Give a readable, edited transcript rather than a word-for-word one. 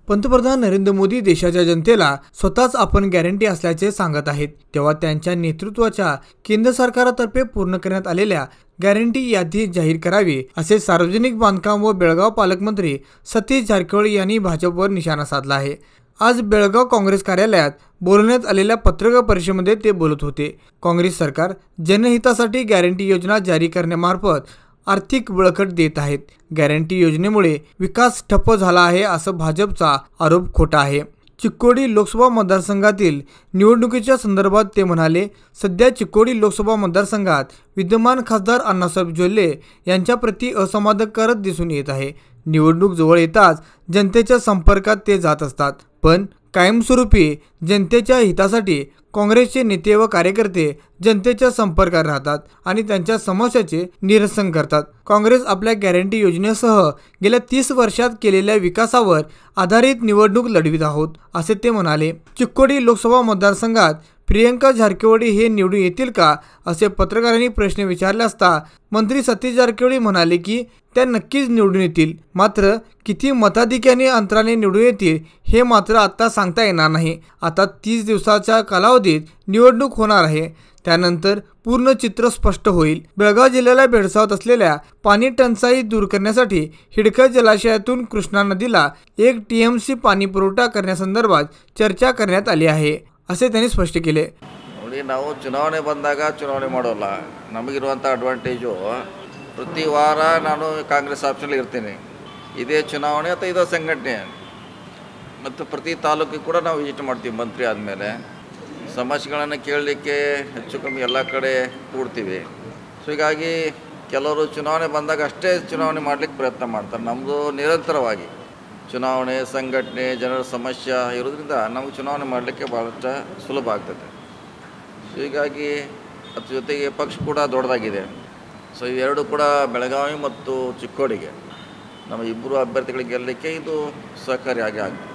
पंतप्रधान नरेंद्र मोदी देशाच्या जनतेला स्वतःच आपण गॅरंटी असल्याचे सांगत आहेत, तेव्हा त्यांच्या नेतृत्वाच्या केंद्र सरकारतर्फे पूर्ण करण्यात आलेल्या गॅरंटी यादी जाहीर करावी असे सार्वजनिक बांधकाम व बेळगाव पालकमंत्री सतीश जारकिहोळी यांनी भाजपवर निशाणा साधला आहे। आज बेळगाव काँग्रेस कार्यालयात बोलवण्यात आलेल्या पत्रकार परिषदेमध्ये ते बोलत होते। काँग्रेस सरकार जनहितासाठी गॅरंटी योजना जारी करण्यामार्फत आर्थिक बळकट देत आहेत। गॅरंटी योजनेमुळे विकास ठप्प झाला आहे असं भाजपचा आरोप खोटा आहे। चिक्कोडी लोकसभा मतदारसंघातील निवडणुकीच्या संदर्भात ते म्हणाले, सध्या चिक्कोडी लोकसभा मतदारसंघात विद्यमान खासदार अण्णासाहेब जोल्ले यांच्या प्रति असमाधानकारक दिसून येत आहे। निवडणूक जवळ येताच जनतेच्या संपर्कात ते जात असतात, पण कायमस्वरूपी जनतेच्या हितासाठी काँग्रेसचे नेते व कार्यकर्ते जनतेच्या संपर्कात राहतात आणि त्यांच्या समस्याचे निरसन करतात। काँग्रेस आपल्या गॅरंटी योजनेसह गेल्या 30 वर्षात केलेल्या विकासावर आधारित निवडणूक लढवित आहोत असे ते म्हणाले। चिक्कोडी लोकसभा मतदारसंघात प्रियंका जारकिहोळी हे निवडून येतील का असे पत्रकारांनी प्रश्न विचारले असता मंत्री सतीश जारकिहोळी म्हणाले की त्या नक्कीच निवडून येतील, मात्र किती मताधिक्याने अंतराने निवडून येतील हे मात्र आता सांगता येणार नाही। आता 30 दिवसाच्या कालावधीत निवडणूक होणार आहे, त्यानंतर पूर्ण चित्र स्पष्ट होईल। बेळगाव जिल्ह्याला भेडसावत असलेल्या पाणी टंचाई दूर करण्यासाठी हिडकल जलाशयातून कृष्णा नदीला 1 TMC पाणी पुरवठा करण्यासंदर्भात चर्चा करण्यात आली आहे असे त्यांनी स्पष्ट केले। ನಾವು ಚುನಾವಣೆ ಬಂದಾಗ ಚುನಾವಣೆ ಮಾಡೋಲ್ಲ, ನಮಗಿರುವಂಥ ಅಡ್ವಾಂಟೇಜು ಪ್ರತಿ ವಾರ ನಾನು ಕಾಂಗ್ರೆಸ್ ಆಫೀಸಲ್ಲಿ ಇರ್ತೀನಿ। ಇದೇ ಚುನಾವಣೆ ಅಥವಾ ಇದೇ ಸಂಘಟನೆ ಮತ್ತು ಪ್ರತಿ ತಾಲೂಕಿಗೆ ಕೂಡ ನಾವು ವಿಸಿಟ್ ಮಾಡ್ತೀವಿ। ಮಂತ್ರಿ ಆದಮೇಲೆ ಸಮಸ್ಯೆಗಳನ್ನು ಕೇಳಲಿಕ್ಕೆ ಹೆಚ್ಚು ಕಮ್ಮಿ ಎಲ್ಲ ಕಡೆ ಕೂಡ್ತೀವಿ। ಸೊ ಹೀಗಾಗಿ ಕೆಲವರು ಚುನಾವಣೆ ಬಂದಾಗ ಅಷ್ಟೇ ಚುನಾವಣೆ ಮಾಡಲಿಕ್ಕೆ ಪ್ರಯತ್ನ ಮಾಡ್ತಾರೆ। ನಮ್ಮದು ನಿರಂತರವಾಗಿ ಚುನಾವಣೆ ಸಂಘಟನೆ ಜನರ ಸಮಸ್ಯೆ ಇರೋದ್ರಿಂದ ನಮಗೆ ಚುನಾವಣೆ ಮಾಡಲಿಕ್ಕೆ ಭಾಳಷ್ಟು ಸುಲಭ ಆಗ್ತದೆ। ಹೀಗಾಗಿ ಅದ್ರ ಜೊತೆಗೆ ಪಕ್ಷ ಕೂಡ ದೊಡ್ಡದಾಗಿದೆ। ಸೊ ಇವೆರಡು ಕೂಡ ಬೆಳಗಾವಿ ಮತ್ತು ಚಿಕ್ಕೋಡಿಗೆ ನಮ್ಮ ಇಬ್ಬರು ಅಭ್ಯರ್ಥಿಗಳಿಗೆ ಗೆಲ್ಲಲಿಕ್ಕೆ ಇದು ಸಹಕಾರಿಯಾಗಿ ಆಗ್ತದೆ।